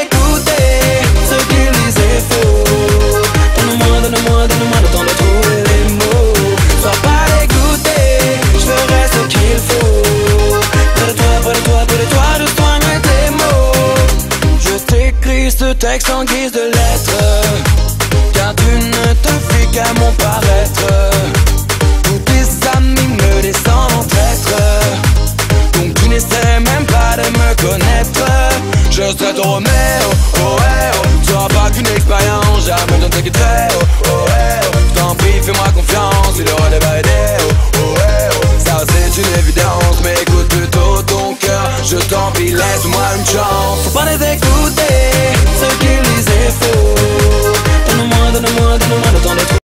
écouter ce qu'ils disent est faux. Donne-moi le temps de trouver les mots. Sois pas dégoûté, je ferai ce qu'il faut. Près de toi, je soigne tes mots. Je t'écris ce texte en guise de lettre, car tu ne te fais qu'à mon paraître. Tous tes amis me descendent en traître, donc tu n'essaierais même pas de me connaître. Je serai ton Roméo, oh eh oh. Tu n'auras pas qu'une expérience, jamais ne t'inquiéterai, oh oh eh oh. Je t'en prie, fais-moi confiance, il aura des validés, oh oh eh oh. Ça c'est une évidence, mais écoute plutôt ton cœur. Je t'en prie, laisse-moi une chance. Faut pas les écouter